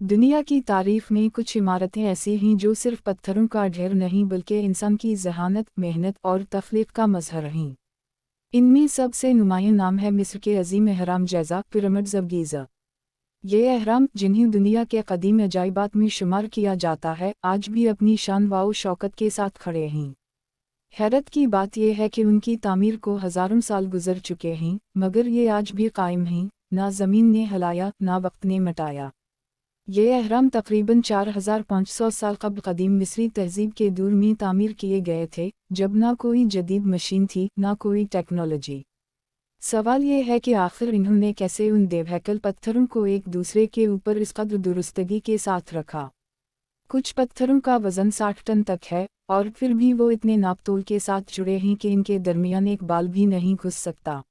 दुनिया की तारीफ में कुछ इमारतें ऐसी हैं जो सिर्फ पत्थरों का ढेर नहीं बल्कि इंसान की ज़हानत, मेहनत और तख्लीक का मजहर हैं। इनमें सबसे नुमायां नाम है मिस्र के अजीम अहराम जैज़ा पिरामिड्स ऑफ गीज़ा। ये अहराम, जिन्हें दुनिया के कदीम अजाइबात में शुमार किया जाता है, आज भी अपनी शान व शौकत के साथ खड़े हैं। हैरत की बात यह है कि उनकी तामीर को हज़ारों साल गुजर चुके हैं, मगर ये आज भी कायम हैं। ना ज़मीन ने हिलाया, ना वक्त ने मिटाया। ये अहराम तकरीबन 4500 साल कबल कदीम मिस्री तहज़ीब के दूर में तामीर किए गए थे, जब ना कोई जदीद मशीन थी, ना कोई टेक्नोलॉजी। सवाल ये है कि आखिर इन्होंने कैसे उन देवहैकल पत्थरों को एक दूसरे के ऊपर इस कदर दुरुस्तगी के साथ रखा। कुछ पत्थरों का वज़न 60 टन तक है, और फिर भी वो इतने नापतोल के साथ जुड़े हैं कि इनके दरमियान एक बाल भी नहीं घुस सकता।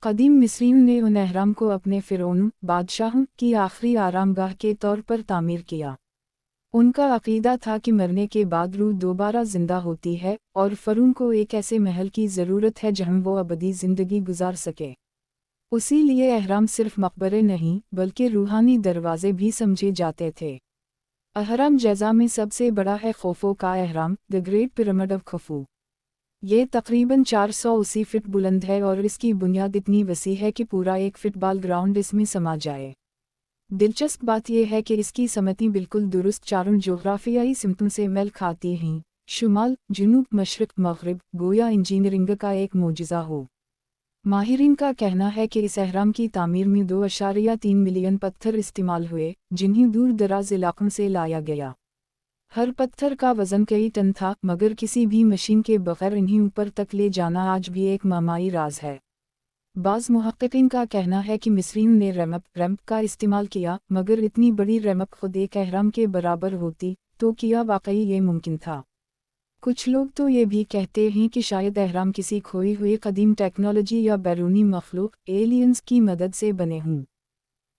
कदीम मिस्रियों ने उन अहराम को अपने फ़िरौनों, बादशाहों की आखिरी आरामगाह के तौर पर तामीर किया। उनका अक़ीदा था कि मरने के बाद रूह दोबारा ज़िंदा होती है, और फ़िरौन को एक ऐसे महल की ज़रूरत है जहाँ वो अबदी ज़िंदगी गुजार सके। उसी लिए अहराम सिर्फ मकबरे नहीं, बल्कि रूहानी दरवाज़े भी समझे जाते थे। अहराम जैज़ा में सबसे बड़ा है खोफो का अहराम, the great pyramid of Khufu. ये तकरीबन 480 फीट बुलंद है और इसकी बुनियाद इतनी वसी है कि पूरा एक फुटबॉल ग्राउंड इसमें समा जाए। दिलचस्प बात यह है कि इसकी समतें बिल्कुल दुरुस्त चारों जोग्राफियाई सिमतों से मेल खाती हैं, शुमाल, जुनूब, मशरिक, मग़रिब, गोया इंजीनियरिंग का एक मोजिज़ा हो। माहिरीन का कहना है कि इस अहराम की तामीर में 2.3 मिलियन पत्थर इस्तेमाल हुए, जिन्हें दूर दराज इलाकों से लाया गया। हर पत्थर का वज़न कई टन था, मगर किसी भी मशीन के बगैर इन्हें ऊपर तक ले जाना आज भी एक मामाई राज है। बाज़ मुहक्किकीन का कहना है कि मिस्रियों ने रैंप का इस्तेमाल किया, मगर इतनी बड़ी रैंप खुद एक अहराम के बराबर होती, तो क्या वाकई ये मुमकिन था? कुछ लोग तो ये भी कहते हैं कि शायद अहराम किसी खोई हुई कदीम टेक्नोलॉजी या बैरूनी मखलूक, एलियंस की मदद से बने हों।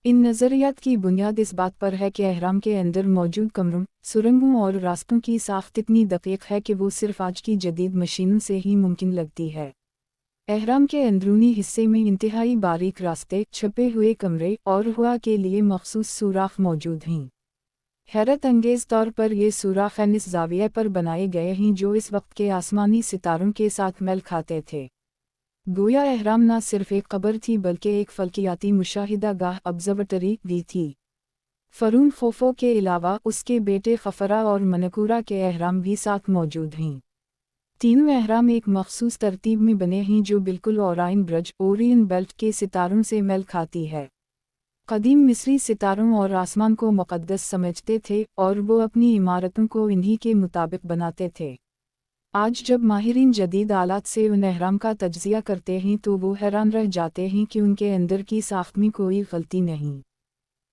इन नज़रियात की बुनियाद इस बात पर है कि अहराम के अंदर मौजूद कमरों, सुरंगों और रास्तों की साख्त इतनी दक़ीक़ है कि वो सिर्फ आज की जदीद मशीनों से ही मुमकिन लगती है। अहराम के अंदरूनी हिस्से में इंतहाई बारीक रास्ते, छपे हुए कमरे और हवा के लिए मखसूस सुराख मौजूद हैं। हैरत अंगेज़ तौर पर ये सुराख इस ज़ाविये पर बनाए गए हैं जो इस वक्त के आसमानी सितारों के साथ मेल खाते थे। गोया अहराम न सिर्फ एक कब्र थी बल्कि एक फल्कियाती मुशाहिदा गाह ऑब्ज़र्वेटरी भी थी। फ़िरौन खोफो के अलावा उसके बेटे खफरा और मनकूरा के अहराम भी साथ मौजूद हैं। तीनों अहराम एक मखसूस तरतीब में बने हैं जो बिल्कुल ओराइन ब्रज, ओरियन बेल्ट के सितारों से मेल खाती है। कदीम मिस्री सितारों और आसमान को मुक़द्दस समझते थे और वो अपनी इमारतों को इन्हीं के मुताबिक बनाते थे। आज जब माहिरीन जदीद आलात से उन अहराम का तज्ज़िया करते हैं तो वो हैरान रह जाते हैं कि उनके अंदर की साख्त में कोई गलती नहीं।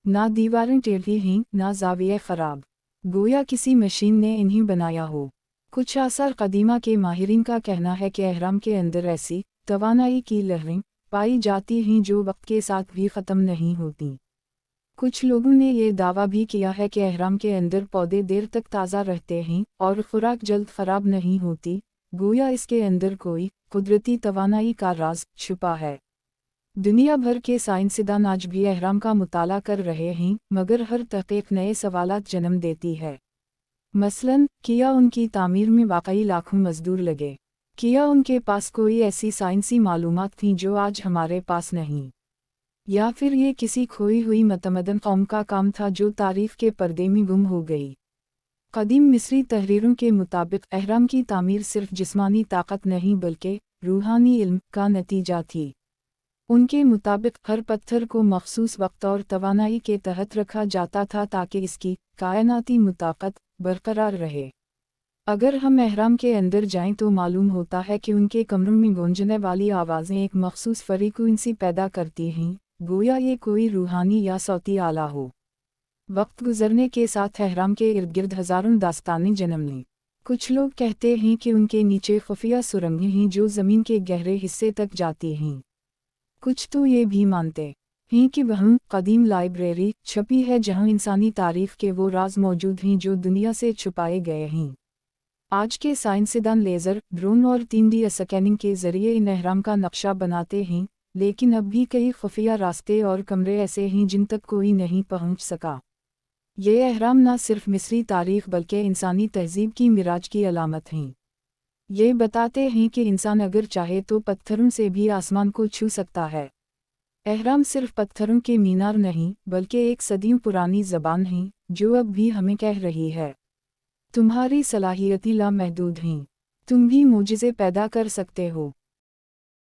ना दीवारें टेढ़ी हैं, ना ज़ाविये ख़राब, गोया किसी मशीन ने इन्हें बनाया हो। कुछ आसार कदीमा के माहिरीन का कहना है कि अहराम के अंदर ऐसी तवानाई की लहरें पाई जाती हैं जो वक्त के साथ भी ख़त्म नहीं होती। कुछ लोगों ने ये दावा भी किया है कि अहराम के अंदर पौधे देर तक ताज़ा रहते हैं और खुराक जल्द ख़राब नहीं होती, गोया इसके अंदर कोई कुदरती तवानाई का राज छुपा है। दुनिया भर के साइंसदान आज भी अहराम का मुताला कर रहे हैं, मगर हर तहक़ीक़ नए सवालात जन्म देती है। मसलन, क्या उनकी तामीर में वाकई लाखों मज़दूर लगे? क्या उनके पास कोई ऐसी साइंसी मालूमात थीं जो आज हमारे पास नहीं? या फिर ये किसी खोई हुई मतमदन कौम का काम था जो तारीफ़ के पर्दे में गुम हो गई? कदीम मिस्री तहरीरों के मुताबिक अहराम की तामीर सिर्फ जिस्मानी ताकत नहीं बल्कि रूहानी इल्म का नतीजा थी। उनके मुताबिक हर पत्थर को मखसूस वक्त और तवानाई के तहत रखा जाता था ताकि इसकी कायनाती मुताक़त बरकरार रहे। अगर हम अहराम के अंदर जाएं तो मालूम होता है कि उनके कमरों में गूंजने वाली आवाज़ें एक मखसूस फ्रीक्वेंसी पैदा करती हैं, गोया ये कोई रूहानी या सौती आला हो। वक्त गुजरने के साथ अहराम के इर्द गिर्द हज़ारों दास्तानें जन्म लें। कुछ लोग कहते हैं कि उनके नीचे खुफिया सुरंगें हैं जो ज़मीन के गहरे हिस्से तक जाती हैं। कुछ तो ये भी मानते हैं कि वहाँ कदीम लाइब्रेरी छपी है जहाँ इंसानी तारीफ़ के वो राज मौजूद हैं जो दुनिया से छुपाए गए हैं। आज के साइंसदान लेज़र, ड्रोन और 3D स्कैनिंग के ज़रिए इन अहराम का नक्शा बनाते हैं, लेकिन अब भी कई खुफिया रास्ते और कमरे ऐसे हैं जिन तक कोई नहीं पहुंच सका। یہ اہرام نہ صرف مصری تاریخ بلکہ انسانی تہذیب کی معراج کی علامت ہیں۔ یہ بتاتے ہیں کہ انسان اگر چاہے تو پتھروں سے بھی آسمان کو چھو سکتا ہے۔ اہرام صرف پتھروں کے مینار نہیں بلکہ ایک صدیوں پرانی زبان ہے جو اب بھی ہمیں کہہ رہی ہے، تمہاری صلاحیتیں لامحدود ہیں، تم بھی معجزے پیدا کر سکتے ہو۔